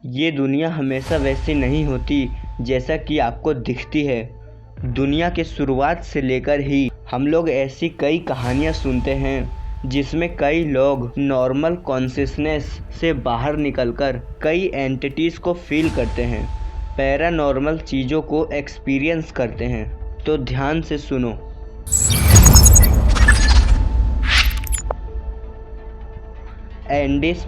ये दुनिया हमेशा वैसी नहीं होती जैसा कि आपको दिखती है। दुनिया के शुरुआत से लेकर ही हम लोग ऐसी कई कहानियाँ सुनते हैं जिसमें कई लोग नॉर्मल कॉन्शियसनेस से बाहर निकलकर कई एंटिटीज़ को फील करते हैं, पैरानॉर्मल चीज़ों को एक्सपीरियंस करते हैं। तो ध्यान से सुनो। एंडिस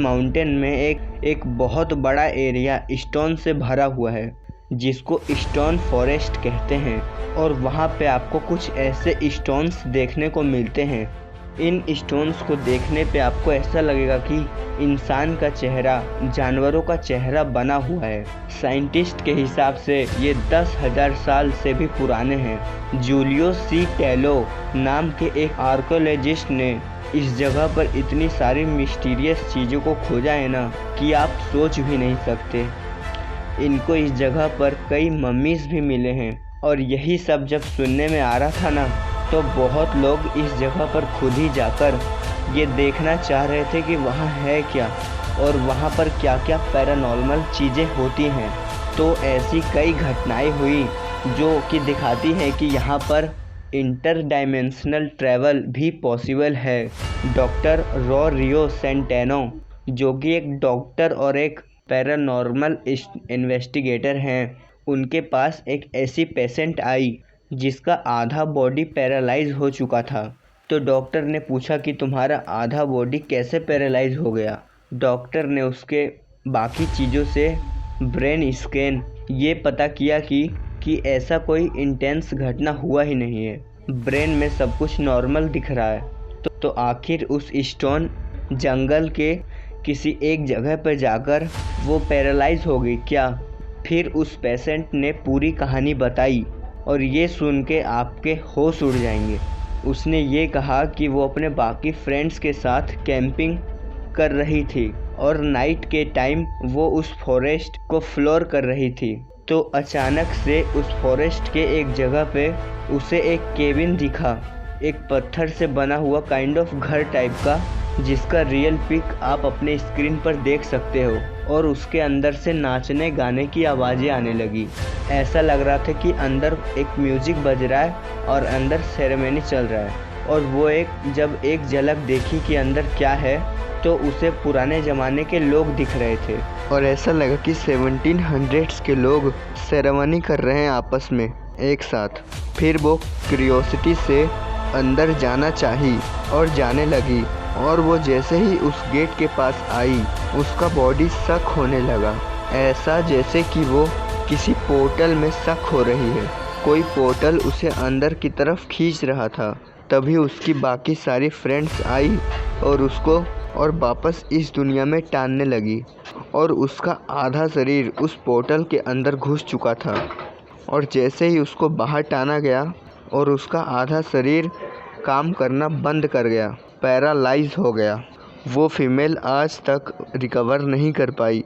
माउंटेन में एक बहुत बड़ा एरिया स्टोन से भरा हुआ है जिसको स्टोन फॉरेस्ट कहते हैं। और वहाँ पे आपको कुछ ऐसे स्टोन्स देखने को मिलते हैं। इन स्टोन्स को देखने पे आपको ऐसा लगेगा कि इंसान का चेहरा जानवरों का चेहरा बना हुआ है। साइंटिस्ट के हिसाब से ये 10,000 साल से भी पुराने हैं। जूलियो सी टेलो नाम के एक आर्कियोलॉजिस्ट ने इस जगह पर इतनी सारी मिस्टीरियस चीज़ों को खोजा है ना कि आप सोच भी नहीं सकते। इनको इस जगह पर कई मम्मीज़ भी मिले हैं। और यही सब जब सुनने में आ रहा था ना, तो बहुत लोग इस जगह पर खुद ही जाकर ये देखना चाह रहे थे कि वहाँ है क्या और वहाँ पर क्या क्या पैरानॉर्मल चीज़ें होती हैं। तो ऐसी कई घटनाएं हुई जो कि दिखाती हैं कि यहाँ पर इंटर डायमेंशनल ट्रैवल भी पॉसिबल है। डॉक्टर रोरियो सेंटेनो, जो कि एक डॉक्टर और एक पैरानॉर्मल इन्वेस्टिगेटर हैं, उनके पास एक ऐसी पेशेंट आई जिसका आधा बॉडी पैरालाइज हो चुका था। तो डॉक्टर ने पूछा कि तुम्हारा आधा बॉडी कैसे पैरालाइज हो गया। डॉक्टर ने उसके बाकी चीज़ों से ब्रेन स्कैन ये पता किया कि ऐसा कोई इंटेंस घटना हुआ ही नहीं है, ब्रेन में सब कुछ नॉर्मल दिख रहा है। तो आखिर उस स्टोन जंगल के किसी एक जगह पर जाकर वो पैरालाइज हो गई क्या? फिर उस पेशेंट ने पूरी कहानी बताई और ये सुन के आपके होश उड़ जाएंगे। उसने ये कहा कि वो अपने बाकी फ्रेंड्स के साथ कैंपिंग कर रही थी और नाइट के टाइम वो उस फॉरेस्ट को फ्लोर कर रही थी। तो अचानक से उस फॉरेस्ट के एक जगह पे उसे एक केबिन दिखा, एक पत्थर से बना हुआ काइंड ऑफ घर टाइप का, जिसका रियल पिक आप अपने स्क्रीन पर देख सकते हो। और उसके अंदर से नाचने गाने की आवाज़ें आने लगी। ऐसा लग रहा था कि अंदर एक म्यूजिक बज रहा है और अंदर सेरेमनी चल रहा है। और वो जब एक झलक देखी कि अंदर क्या है, तो उसे पुराने ज़माने के लोग दिख रहे थे और ऐसा लगा कि 1700s के लोग सेरेमनी कर रहे हैं आपस में एक साथ। फिर वो क्यूरियोसिटी से अंदर जाना चाही और जाने लगी। और वो जैसे ही उस गेट के पास आई, उसका बॉडी शक होने लगा, ऐसा जैसे कि वो किसी पोर्टल में शक हो रही है। कोई पोर्टल उसे अंदर की तरफ खींच रहा था। तभी उसकी बाकी सारी फ्रेंड्स आई और उसको और वापस इस दुनिया में टानने लगी। और उसका आधा शरीर उस पोर्टल के अंदर घुस चुका था। और जैसे ही उसको बाहर टाना गया और उसका आधा शरीर काम करना बंद कर गया, पैरालाइज हो गया। वो फीमेल आज तक रिकवर नहीं कर पाई।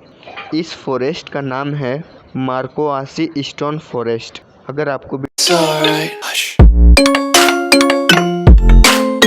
इस फॉरेस्ट का नाम है मार्कोआसी स्टोन फॉरेस्ट। अगर आपको भी